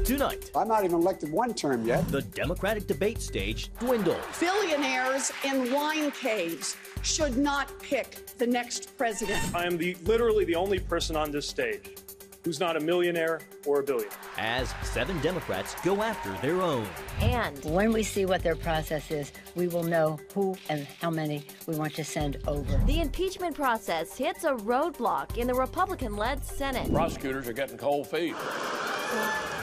Tonight, I'm not even elected one term yet. the Democratic debate stage dwindles. Billionaires in wine caves should not pick the next president. I am literally the only person on this stage who's not a millionaire or a billionaire. As 7 Democrats go after their own. And when we see what their process is, we will know who and how many we want to send over. The impeachment process hits a roadblock in the Republican-led Senate. Prosecutors are getting cold feet.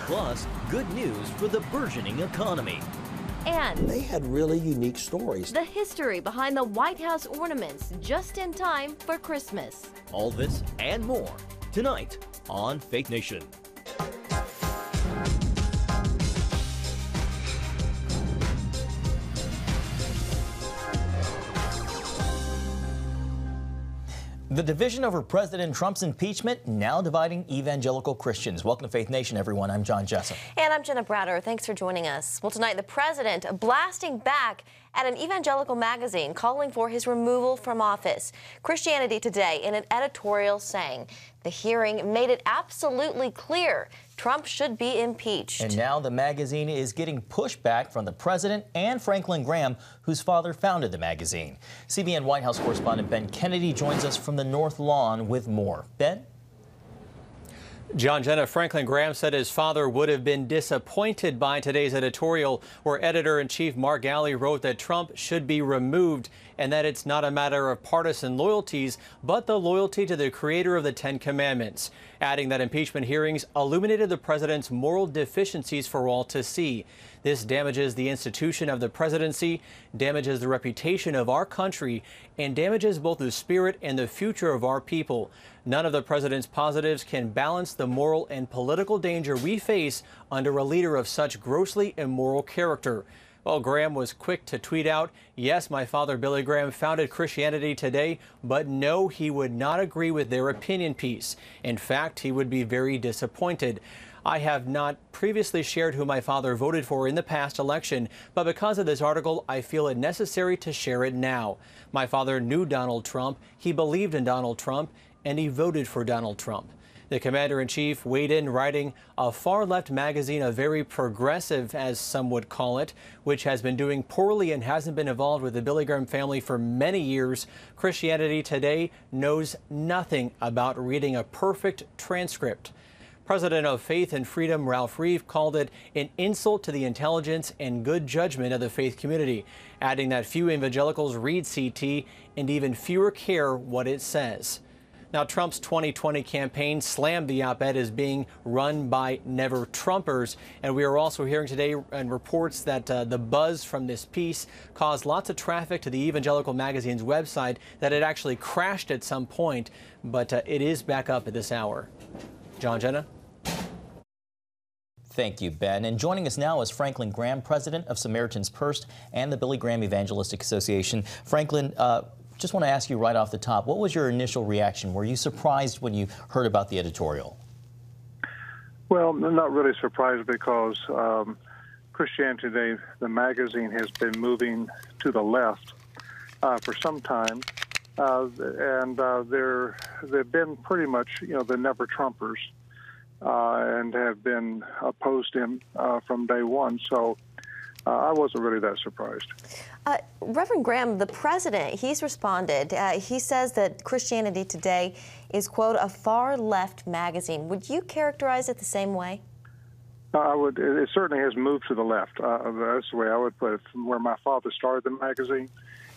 Plus, good news for the burgeoning economy. And they had really unique stories. The history behind the White House ornaments just in time for Christmas. All this and more tonight on Faith Nation. The division over President Trump's impeachment now dividing evangelical Christians. Welcome to Faith Nation, everyone. I'm John Jessup. And I'm Jenna Bratter. Thanks for joining us. Well, tonight, the president blasting back at an evangelical magazine calling for his removal from office. Christianity Today, in an editorial, saying the hearing made it absolutely clear Trump should be impeached. And now the magazine is getting pushback from the president and Franklin Graham, whose father founded the magazine. CBN White House correspondent Ben Kennedy joins us from the North Lawn with more. Ben? John, Jenna, Franklin Graham said his father would have been disappointed by today's editorial, where editor-in-chief Mark Galli wrote that Trump should be removed and that it's not a matter of partisan loyalties, but the loyalty to the creator of the Ten Commandments, adding that impeachment hearings illuminated the president's moral deficiencies for all to see. This damages the institution of the presidency, damages the reputation of our country, and damages both the spirit and the future of our people. None of the president's positives can balance the moral and political danger we face under a leader of such grossly immoral character. Well, Graham was quick to tweet out, yes, my father Billy Graham founded Christianity Today, but no, he would not agree with their opinion piece. In fact, he would be very disappointed. I have not previously shared who my father voted for in the past election, but because of this article, I feel it necessary to share it now. My father knew Donald Trump, he believed in Donald Trump, and he voted for Donald Trump. The commander-in-chief weighed in, writing, a far-left magazine, a very progressive, as some would call it, which has been doing poorly and hasn't been involved with the Billy Graham family for many years. Christianity Today knows nothing about reading a perfect transcript. President of Faith and Freedom Ralph Reeve called it an insult to the intelligence and good judgment of the faith community, adding that few evangelicals read CT and even fewer care what it says. Now, Trump's 2020 campaign slammed the op-ed as being run by never-Trumpers. And we are also hearing today in reports that the buzz from this piece caused lots of traffic to the Evangelical magazine's website, that it actually crashed at some point, but it is back up at this hour. John, Jenna? Thank you, Ben. And joining us now is Franklin Graham, president of Samaritan's Purse and the Billy Graham Evangelistic Association. Franklin, just want to ask you right off the top, what was your initial reaction? Were you surprised when you heard about the editorial? Well, I'm not really surprised, because Christianity Today, the magazine, has been moving to the left for some time. They've been pretty much, the never-Trumpers, and have been opposed him from day one. So I wasn't really that surprised. Reverend Graham, the president, he's responded. He says that Christianity Today is, quote, a far-left magazine. Would you characterize it the same way? I would. It certainly has moved to the left. That's the way I would put it. From where my father started the magazine,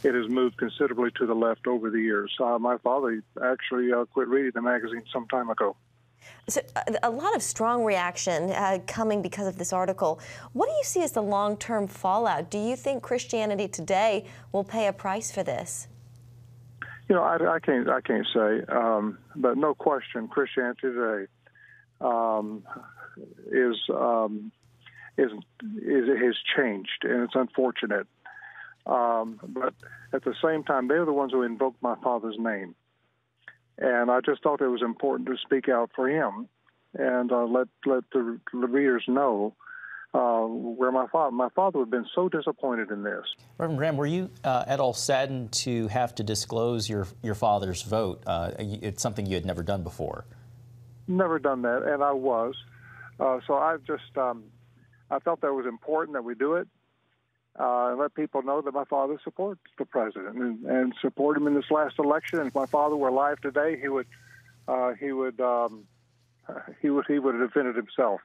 it has moved considerably to the left over the years. My father actually quit reading the magazine some time ago. So, a lot of strong reaction coming because of this article. What do you see as the long-term fallout? Do you think Christianity Today will pay a price for this? I can't say, but no question, Christianity Today has changed, and it's unfortunate. But at the same time, they're the ones who invoked my father's name. And I just thought it was important to speak out for him and let the readers know where my father had been so disappointed in this. Reverend Graham, were you at all saddened to have to disclose your father's vote? It's something you had never done before. Never done that, and I was. So I felt that it was important that we do it. And let people know that my father supports the president and support him in this last election. And if my father were alive today, he would have defended himself.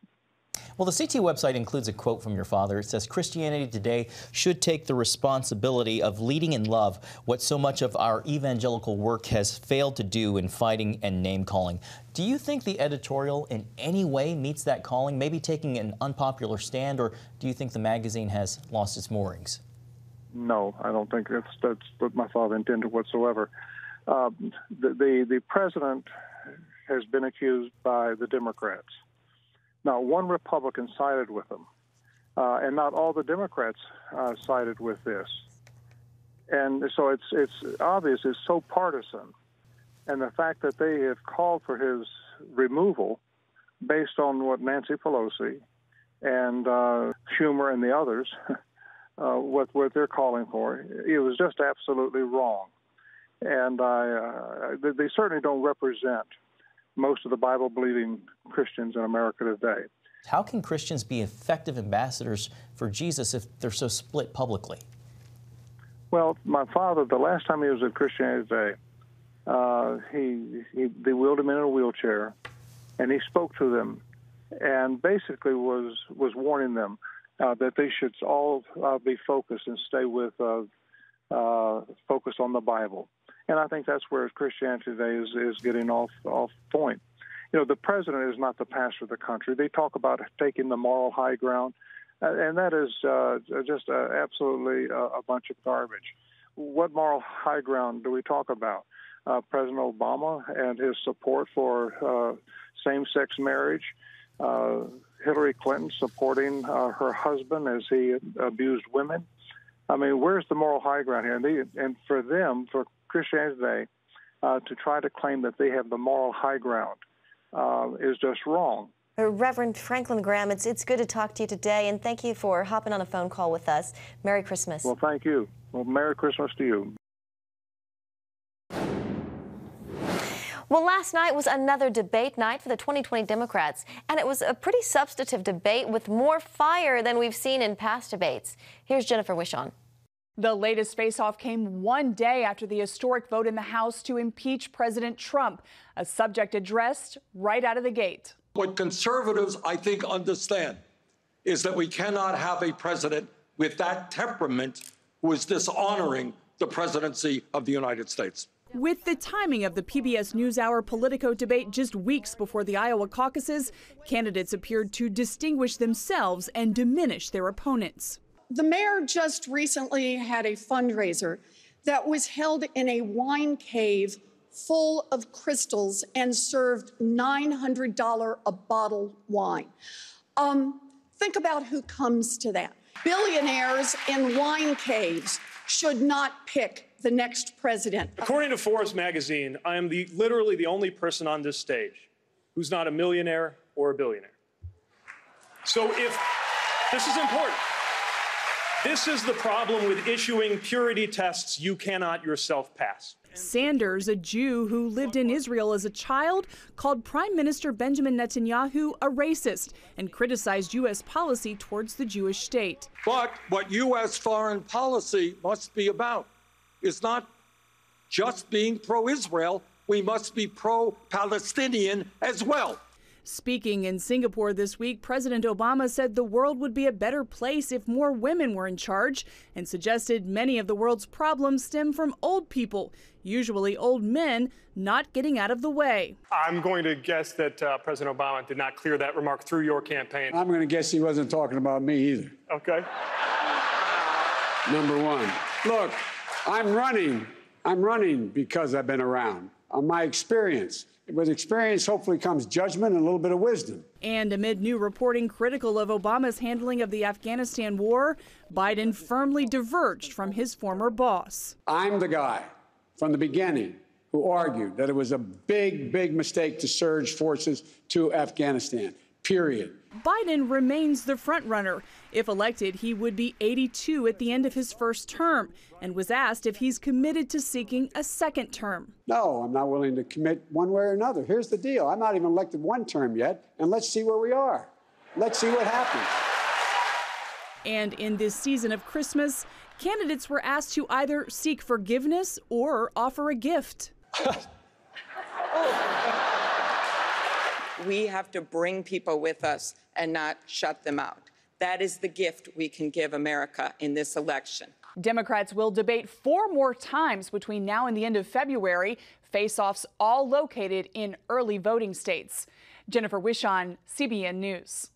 Well, the CT website includes a quote from your father. It says, "Christianity today should take the responsibility of leading in love what so much of our evangelical work has failed to do in fighting and name-calling." Do you think the editorial in any way meets that calling, maybe taking an unpopular stand, or do you think the magazine has lost its moorings? No, I don't think that's what my father intended whatsoever. The president has been accused by the Democrats. Not one Republican sided with him, and not all the Democrats sided with this. And so it's obvious, it's so partisan. And the fact that they have called for his removal based on what Nancy Pelosi and Schumer and the others, what they're calling for, it was just absolutely wrong. And they certainly don't represent most of the Bible-believing Christians in America today. How can Christians be effective ambassadors for Jesus if they're so split publicly? Well, my father, the last time he was at Christianity Today, they wheeled him in a wheelchair, and he spoke to them, and basically was warning them that they should all be focused and stay with focus on the Bible. And I think that's where Christianity today is getting off point. You know, the president is not the pastor of the country. They talk about taking the moral high ground, and that is just absolutely a bunch of garbage. What moral high ground do we talk about? President Obama and his support for same-sex marriage, Hillary Clinton supporting her husband as he abused women. I mean, where's the moral high ground here? And for them, for Christianity today, to try to claim that they have the moral high ground is just wrong. Reverend Franklin Graham, it's good to talk to you today, and thank you for hopping on a phone call with us. Merry Christmas. Well, thank you. Well, Merry Christmas to you. Well, last night was another debate night for the 2020 Democrats, and it was a pretty substantive debate with more fire than we've seen in past debates. Here's Jennifer Wishon. The latest face-off came one day after the historic vote in the House to impeach President Trump, a subject addressed right out of the gate. What conservatives, I think, understand is that we cannot have a president with that temperament who is dishonoring the presidency of the United States. With the timing of the PBS NewsHour Politico debate just weeks before the Iowa caucuses, candidates appeared to distinguish themselves and diminish their opponents. The mayor just recently had a fundraiser that was held in a wine cave full of crystals and served $900 a bottle wine. Think about who comes to that. Billionaires in wine caves should not pick the next president. According to Forbes magazine, I am literally the only person on this stage who's not a millionaire or a billionaire. So if this is important. This is the problem with issuing purity tests you cannot yourself pass. Sanders, a Jew who lived in Israel as a child, called Prime Minister Benjamin Netanyahu a racist and criticized U.S. policy towards the Jewish state. But what U.S. foreign policy must be about is not just being pro-Israel. We must be pro-Palestinian as well. Speaking in Singapore this week, President Obama said the world would be a better place if more women were in charge and suggested many of the world's problems stem from old people, usually old men, not getting out of the way. I'm going to guess that President Obama did not clear that remark through your campaign. I'm going to guess he wasn't talking about me either. Okay. Number one. Look, I'm running because I've been around. On my experience. With experience, hopefully, comes judgment and a little bit of wisdom. And amid new reporting critical of Obama's handling of the Afghanistan war, Biden firmly diverged from his former boss. I'm the guy from the beginning who argued that it was a big, big mistake to surge forces to Afghanistan, period. Biden remains the frontrunner. If elected, he would be 82 at the end of his first term and was asked if he's committed to seeking a second term. No, I'm not willing to commit one way or another. Here's the deal. I'm not even elected one term yet, and let's see where we are. Let's see what happens. And in this season of Christmas, candidates were asked to either seek forgiveness or offer a gift. We have to bring people with us and not shut them out. That is the gift we can give America in this election. Democrats will debate 4 more times between now and the end of February, face-offs all located in early voting states. Jennifer Wishon, CBN News.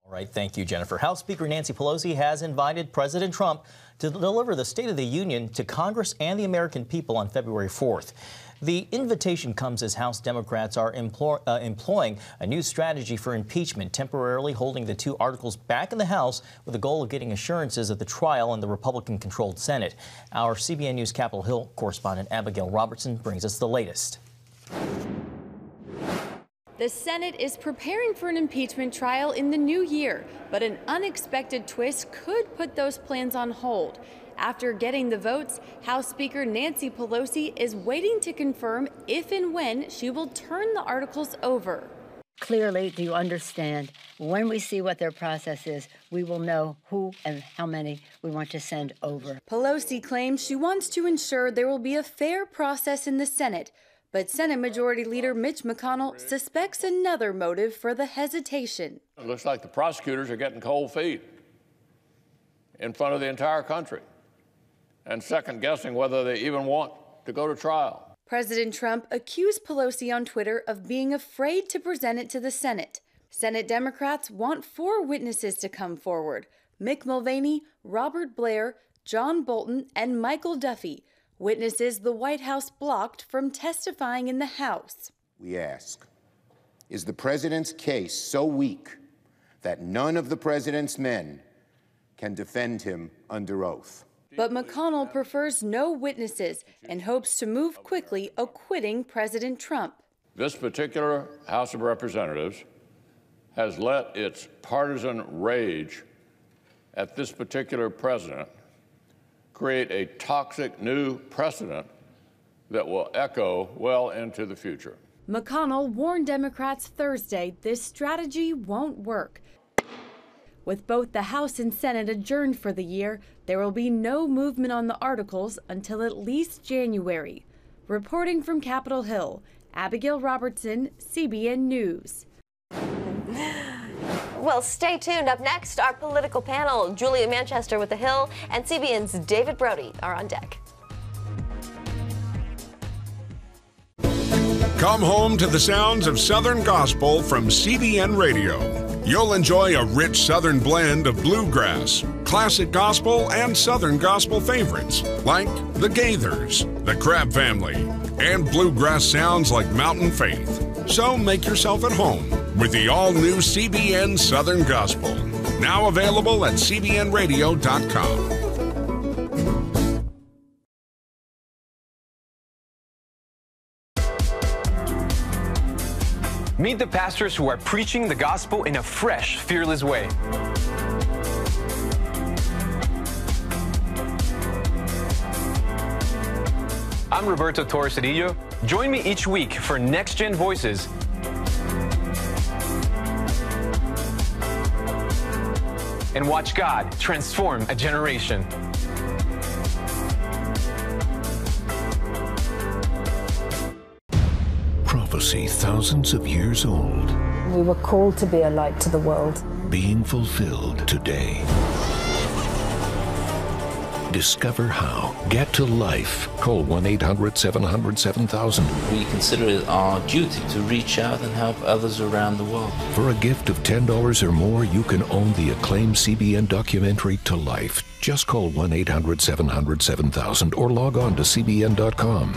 All right, thank you, Jennifer. House Speaker Nancy Pelosi has invited President Trump to deliver the State of the Union to Congress and the American people on February 4th. The invitation comes as House Democrats are employing a new strategy for impeachment, temporarily holding the 2 articles back in the House with the goal of getting assurances of the trial in the Republican-controlled Senate. Our CBN News Capitol Hill correspondent Abigail Robertson brings us the latest. The Senate is preparing for an impeachment trial in the new year, but an unexpected twist could put those plans on hold. After getting the votes, House Speaker Nancy Pelosi is waiting to confirm if and when she will turn the articles over. Clearly, do you understand? When we see what their process is, we will know who and how many we want to send over. Pelosi claims she wants to ensure there will be a fair process in the Senate, but Senate Majority Leader Mitch McConnell suspects another motive for the hesitation. It looks like the prosecutors are getting cold feet in front of the entire country and second-guessing whether they even want to go to trial. President Trump accused Pelosi on Twitter of being afraid to present it to the Senate. Senate Democrats want 4 witnesses to come forward: Mick Mulvaney, Robert Blair, John Bolton, and Michael Duffy, witnesses the White House blocked from testifying in the House. We ask, is the president's case so weak that none of the president's men can defend him under oath? But McConnell prefers no witnesses and hopes to move quickly, acquitting President Trump. This particular House of Representatives has let its partisan rage at this particular president create a toxic new precedent that will echo well into the future. McConnell warned Democrats Thursday this strategy won't work. With both the House and Senate adjourned for the year, there will be no movement on the articles until at least January. Reporting from Capitol Hill, Abigail Robertson, CBN News. Well, stay tuned. Up next, our political panel, Julia Manchester with The Hill and CBN's David Brody are on deck. Come home to the sounds of Southern Gospel from CBN Radio. You'll enjoy a rich Southern blend of bluegrass, classic gospel, and Southern gospel favorites like the Gaithers, the Crabb Family, and bluegrass sounds like Mountain Faith. So make yourself at home with the all-new CBN Southern Gospel, now available at cbnradio.com. Meet the pastors who are preaching the gospel in a fresh, fearless way. I'm Roberto Torres-Cedillo. Join me each week for Next Gen Voices. And watch God transform a generation. Prophecy thousands of years old. We were called to be a light to the world. Being fulfilled today. Discover how. Get to life. Call 1-800-700-7000. We consider it our duty to reach out and help others around the world. For a gift of $10 or more, you can own the acclaimed CBN documentary To Life. Just call 1-800-700-7000 or log on to cbn.com.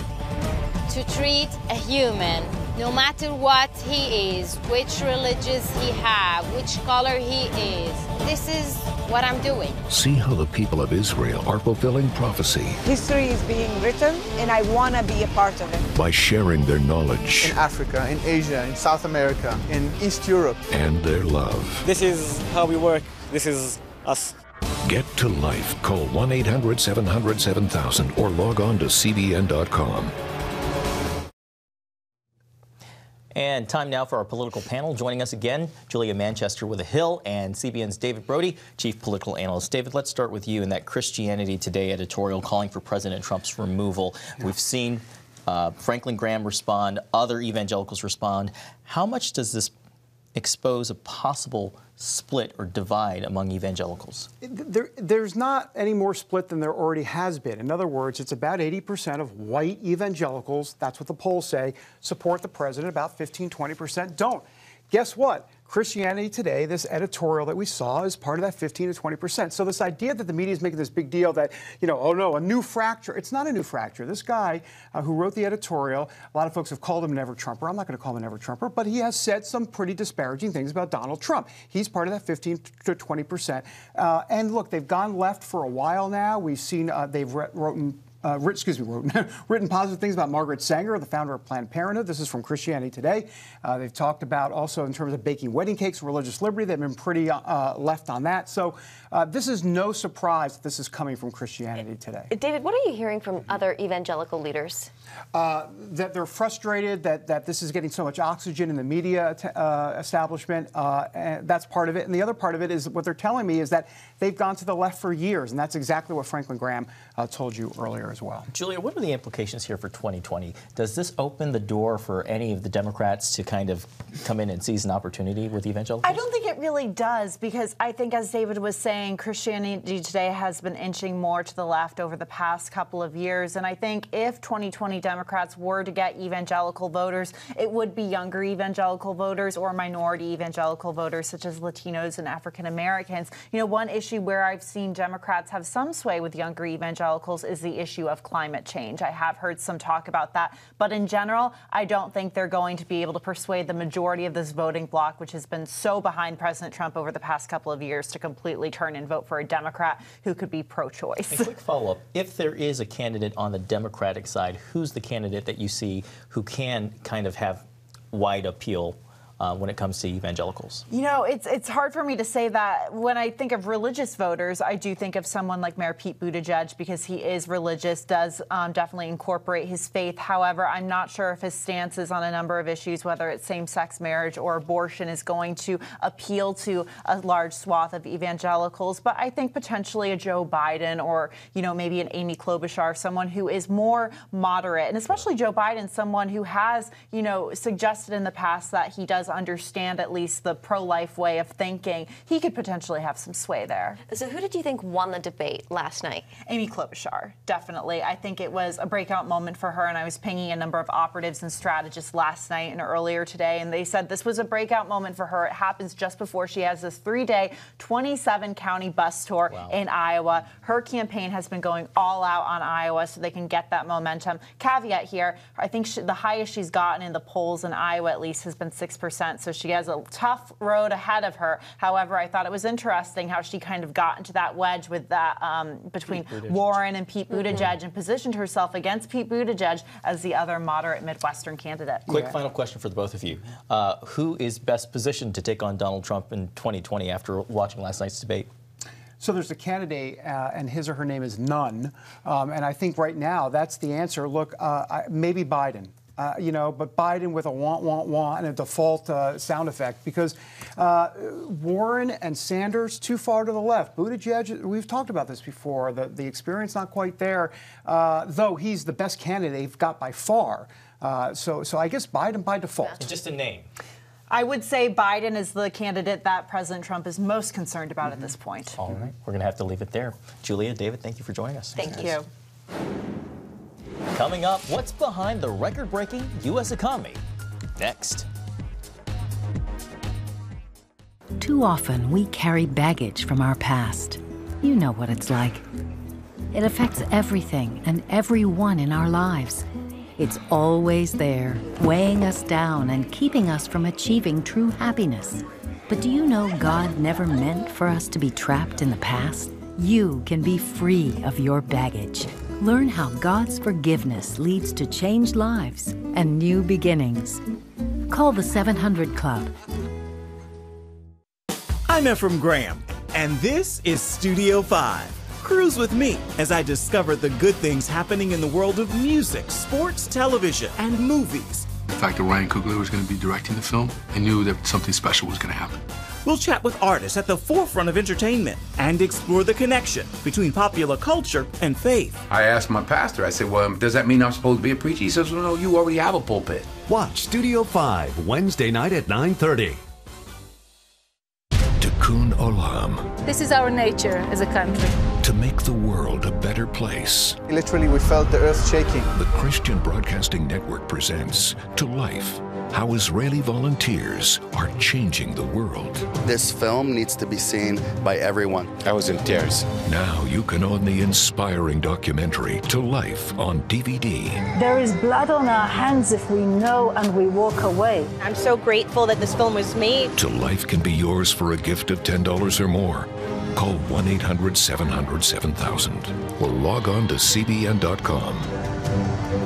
To treat a human, no matter what he is, which religious he has, which color he is. This is what I'm doing. See how the people of Israel are fulfilling prophecy. History is being written, and I want to be a part of it. By sharing their knowledge. In Africa, in Asia, in South America, in East Europe. And their love. This is how we work. This is us. Get to life. Call 1-800-700-7000 or log on to cbn.com. And time now for our political panel. Joining us again, Julia Manchester with The Hill and CBN's David Brody, Chief Political Analyst. David, let's start with you in that Christianity Today editorial calling for President Trump's removal. We've seen Franklin Graham respond, other evangelicals respond. How much does this expose a possible split or divide among evangelicals? There's not any more split than there already has been. In other words, it's about 80% of white evangelicals, that's what the polls say, support the president. About 15-20% don't. Guess what? Christianity Today, this editorial that we saw, is part of that 15 to 20%. So this idea that the media is making this big deal that, you know, oh no, a new fracture. It's not a new fracture. This guy who wrote the editorial, a lot of folks have called him an ever-Trumper. I'm not going to call him an ever-Trumper, but he has said some pretty disparaging things about Donald Trump. He's part of that 15 to 20%. And look, they've gone left for a while now. We've seen they've written positive things about Margaret Sanger, the founder of Planned Parenthood. This is from Christianity Today. They've talked about also in terms of baking wedding cakes, religious liberty. They've been pretty left on that. So this is no surprise that this is coming from Christianity Today. David, what are you hearing from other evangelical leaders? That they're frustrated that this is getting so much oxygen in the media establishment. And that's part of it. And the other part of it is what they're telling me is that they've gone to the left for years. And that's exactly what Franklin Graham told you earlier as well. Julia, what are the implications here for 2020? Does this open the door for any of the Democrats to kind of come in and seize an opportunity with evangelicals? I don't think it really does, because I think, as David was saying, Christianity Today has been inching more to the left over the past couple of years. And I think if 2020 Democrats were to get evangelical voters, it would be younger evangelical voters or minority evangelical voters, such as Latinos and African Americans. You know, one issue where I've seen Democrats have some sway with younger evangelicals is the issue of climate change. I have heard some talk about that. But in general, I don't think they're going to be able to persuade the majority of this voting bloc, which has been so behind President Trump over the past couple of years, to completely turn and vote for a Democrat who could be pro-choice. A quick follow-up. If there is a candidate on the Democratic side, who's the candidate that you see who can kind of have wide appeal when it comes to evangelicals? You know, it's hard for me to say that. When I think of religious voters, I do think of someone like Mayor Pete Buttigieg, because he is religious, does definitely incorporate his faith. However, I'm not sure if his stances on a number of issues, whether it's same-sex marriage or abortion, is going to appeal to a large swath of evangelicals. But I think potentially a Joe Biden or, you know, maybe an Amy Klobuchar, someone who is more moderate, and especially Joe Biden, someone who has, you know, suggested in the past that he does understand at least the pro-life way of thinking. He could potentially have some sway there. So who did you think won the debate last night? Amy Klobuchar, definitely. I think it was a breakout moment for her, and I was pinging a number of operatives and strategists last night and earlier today, and they said this was a breakout moment for her. It happens just before she has this 3-day, 27-county bus tour in Iowa. Her campaign has been going all out on Iowa so they can get that momentum. Caveat here, I think the highest she's gotten in the polls in Iowa, at least, has been 6%. So she has a tough road ahead of her. However, I thought it was interesting how she kind of got into that wedge with that between Warren and Pete Buttigieg and positioned herself against Pete Buttigieg as the other moderate Midwestern candidate. Quick final question for the both of you. Who is best positioned to take on Donald Trump in 2020 after watching last night's debate? So there's a candidate, and his or her name is none. And I think right now that's the answer. Look, maybe Biden. You know, but Biden with a want, and a default sound effect, because Warren and Sanders too far to the left. Buttigieg, we've talked about this before, the experience not quite there, though he's the best candidate they've got by far. So I guess Biden by default. Just a name. I would say Biden is the candidate that President Trump is most concerned about at this point. All right. We're going to have to leave it there. Julia, David, thank you for joining us. Thank you. Coming up, what's behind the record-breaking U.S. economy? Next. Too often, we carry baggage from our past. You know what it's like. It affects everything and everyone in our lives. It's always there, weighing us down and keeping us from achieving true happiness. But do you know God never meant for us to be trapped in the past? You can be free of your baggage. Learn how God's forgiveness leads to changed lives and new beginnings. Call the 700 Club. I'm Ephraim Graham, and this is Studio 5. Cruise with me as I discover the good things happening in the world of music, sports, television, and movies The fact that Ryan Coogler was going to be directing the film, I knew that something special was going to happen. We'll chat with artists at the forefront of entertainment and explore the connection between popular culture and faith. I asked my pastor, I said, well, does that mean I'm supposed to be a preacher? He says, well, no, you already have a pulpit. Watch Studio 5, Wednesday night at 9:30. Tikkun Olam. This is our nature as a country. To make the world a better place. Literally, we felt the earth shaking. The Christian Broadcasting Network presents To Life, how Israeli volunteers are changing the world. This film needs to be seen by everyone. I was in tears. Now you can own the inspiring documentary To Life on DVD. There is blood on our hands if we know and we walk away. I'm so grateful that this film was made. To Life can be yours for a gift of $10 or more. Call 1-800-700-7000 or log on to cbn.com.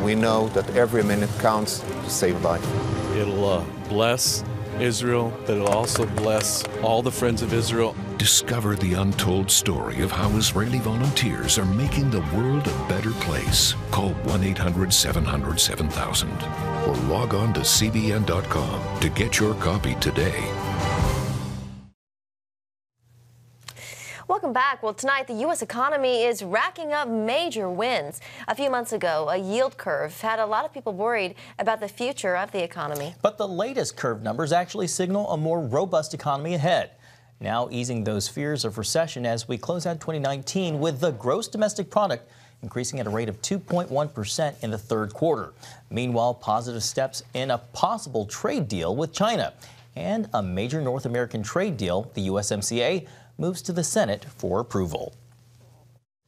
We know that every minute counts to save life. It'll bless Israel, but it'll also bless all the friends of Israel. Discover the untold story of how Israeli volunteers are making the world a better place. Call 1-800-700-7000 or log on to cbn.com to get your copy today. Welcome back. Well, tonight the U.S. economy is racking up major wins. A few months ago, a yield curve had a lot of people worried about the future of the economy. But the latest curve numbers actually signal a more robust economy ahead. Now easing those fears of recession as we close out 2019 with the gross domestic product increasing at a rate of 2.1% in the third quarter. Meanwhile, positive steps in a possible trade deal with China and a major North American trade deal, the USMCA, moves to the Senate for approval.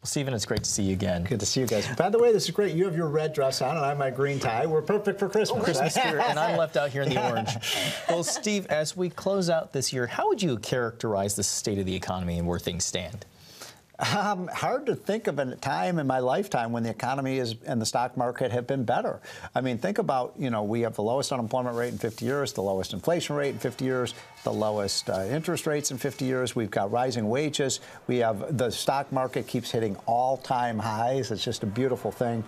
Stephen, it's great to see you again. Good to see you guys. By the way, this is great. You have your red dress on and I have my green tie. We're perfect for Christmas. Christmas spirit, and I'm left out here in the orange. Well, Steve, as we close out this year, how would you characterize the state of the economy and where things stand? Hard to think of a time in my lifetime when the economy and the stock market have been better. I mean, think about, we have the lowest unemployment rate in 50 years, the lowest inflation rate in 50 years, the lowest interest rates in 50 years. We've got rising wages. We have the stock market keeps hitting all-time highs. It's just a beautiful thing.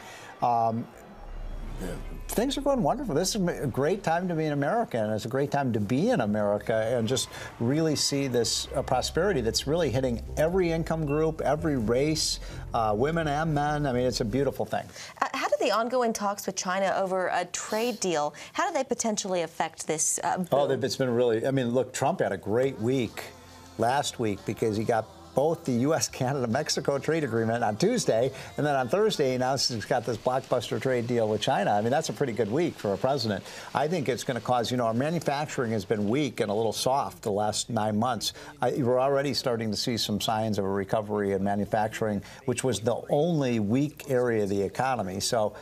Things are going wonderful. This is a great time to be an American. It's a great time to be in America and just really see this prosperity that's really hitting every income group, every race, women and men. I mean, it's a beautiful thing. How do the ongoing talks with China over a trade deal, how do they potentially affect this bill? Oh, it's been really, look, Trump had a great week last week because he got both the U.S., Canada, Mexico trade agreement on Tuesday, and then on Thursday he announced he's got this blockbuster trade deal with China. I mean, that's a pretty good week for a president. I think it's going to cause, our manufacturing has been weak and a little soft the last 9 months. We're already starting to see some signs of a recovery in manufacturing, which was the only weak area of the economy. So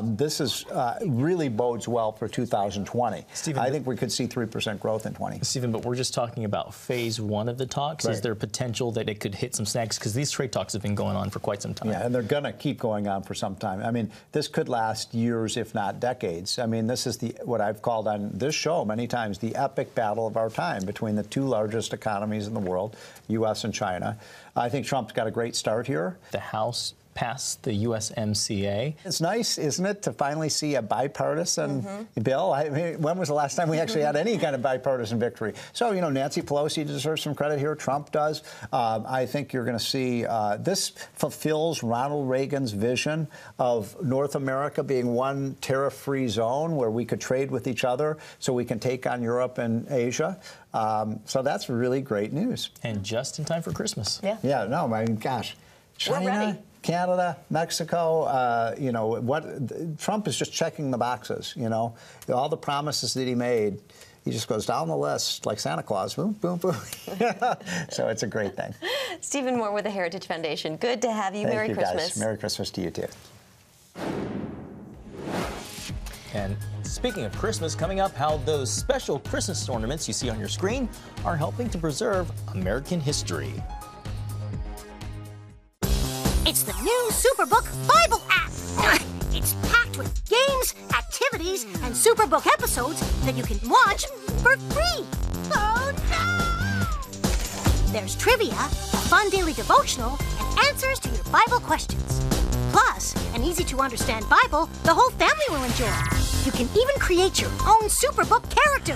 this is really bodes well for 2020. Stephen, I think we could see 3% growth in 20. Stephen, but we're just talking about phase one of the talks. Right. Is there potential that it could hit some snags? Because these trade talks have been going on for quite some time. Yeah, and they're going to keep going on for some time. I mean, this could last years, if not decades. I mean, this is what I've called on this show many times, the epic battle of our time between the two largest economies in the world, U.S. and China. I think Trump's got a great start here. The House passed the USMCA. It's nice, isn't it, to finally see a bipartisan bill? I mean, when was the last time we actually had any kind of bipartisan victory? So, Nancy Pelosi deserves some credit here. Trump does. I think you're going to see this fulfills Ronald Reagan's vision of North America being one tariff-free zone where we could trade with each other so we can take on Europe and Asia. So that's really great news. And just in time for Christmas. Yeah. Yeah, no, my gosh. China, Canada, Mexico, Trump is just checking the boxes, all the promises that he made. He just goes down the list like Santa Claus, boom, boom, boom. So it's a great thing. Stephen Moore with the Heritage Foundation. Good to have you. Thank Merry you, Christmas. Guys. Merry Christmas to you, too. And speaking of Christmas, coming up, how those special Christmas ornaments you see on your screen are helping to preserve American history. It's the new Superbook Bible app. It's packed with games, activities, and Superbook episodes that you can watch for free. Oh, no! There's trivia, a fun daily devotional, and answers to your Bible questions. Plus, an easy-to-understand Bible the whole family will enjoy. You can even create your own Superbook character.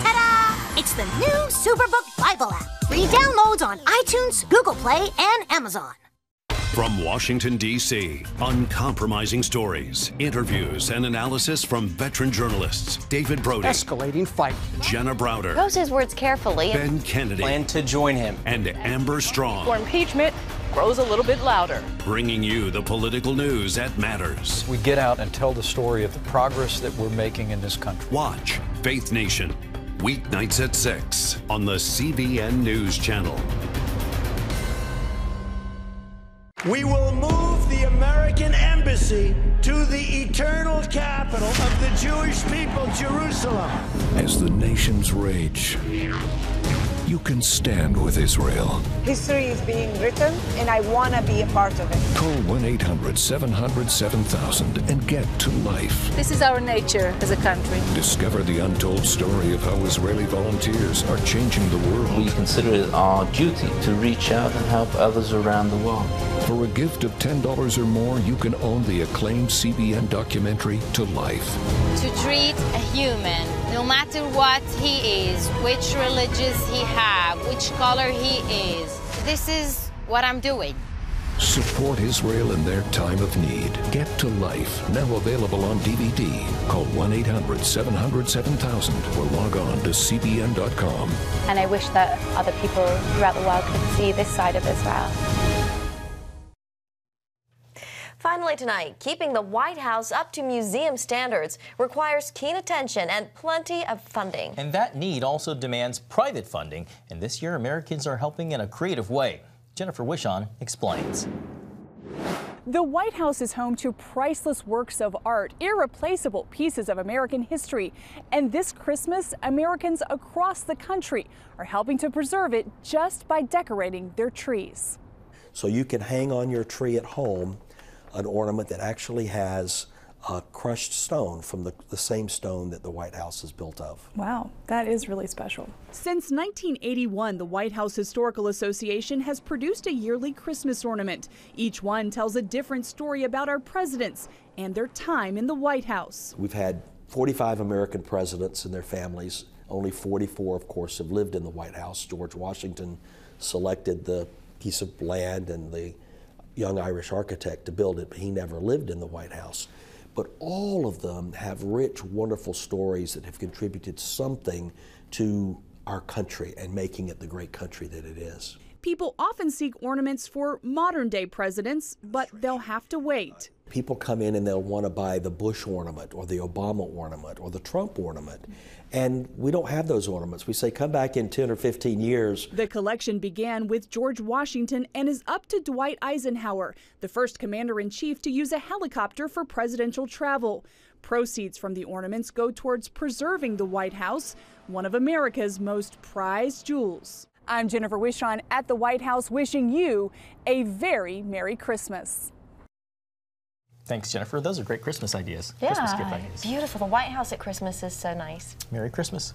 Ta-da! It's the new Superbook Bible app. Free downloads on iTunes, Google Play, and Amazon. From Washington, D.C., uncompromising stories, interviews, and analysis from veteran journalists David Brody. Escalating fight. Jenna Browder. Chose his words carefully. Ben Kennedy. Plan to join him. And Amber Strong. For impeachment grows a little bit louder. Bringing you the political news that matters. We get out and tell the story of the progress that we're making in this country. Watch Faith Nation, weeknights at 6 on the CBN News Channel. We will move the American embassy to the eternal capital of the Jewish people, Jerusalem. As the nations rage, you can stand with Israel. History is being written, and I want to be a part of it. Call 1-800-700-7000 and get to life. This is our nature as a country. Discover the untold story of how Israeli volunteers are changing the world. We consider it our duty to reach out and help others around the world. For a gift of $10 or more, you can own the acclaimed CBN documentary To Life. To treat a human, no matter what he is, which religious he has, which color he is, this is what I'm doing. Support Israel in their time of need. Get to Life, now available on DVD. Call 1-800-700-7000 or log on to cbn.com. And I wish that other people throughout the world could see this side of Israel. Finally tonight, keeping the White House up to museum standards requires keen attention and plenty of funding. And that need also demands private funding. And this year, Americans are helping in a creative way. Jennifer Wishon explains. The White House is home to priceless works of art, irreplaceable pieces of American history. And this Christmas, Americans across the country are helping to preserve it just by decorating their trees. So you can hang on your tree at home an ornament that actually has a crushed stone from the same stone that the White House is built of. Wow, that is really special. Since 1981, the White House Historical Association has produced a yearly Christmas ornament. Each one tells a different story about our presidents and their time in the White House. We've had 45 American presidents and their families. Only 44, of course, have lived in the White House. George Washington selected the piece of land and the young Irish architect to build it, but he never lived in the White House. But all of them have rich, wonderful stories that have contributed something to our country and making it the great country that it is. People often seek ornaments for modern-day presidents, but they'll have to wait. People come in and they'll want to buy the Bush ornament or the Obama ornament or the Trump ornament. And we don't have those ornaments. We say, come back in 10 or 15 years. The collection began with George Washington and is up to Dwight Eisenhower, the first commander-in-chief to use a helicopter for presidential travel. Proceeds from the ornaments go towards preserving the White House, one of America's most prized jewels. I'm Jennifer Wishon at the White House, wishing you a very Merry Christmas. Thanks, Jennifer. Those are great Christmas ideas. Yeah, Christmas gift ideas. Beautiful. The White House at Christmas is so nice. Merry Christmas.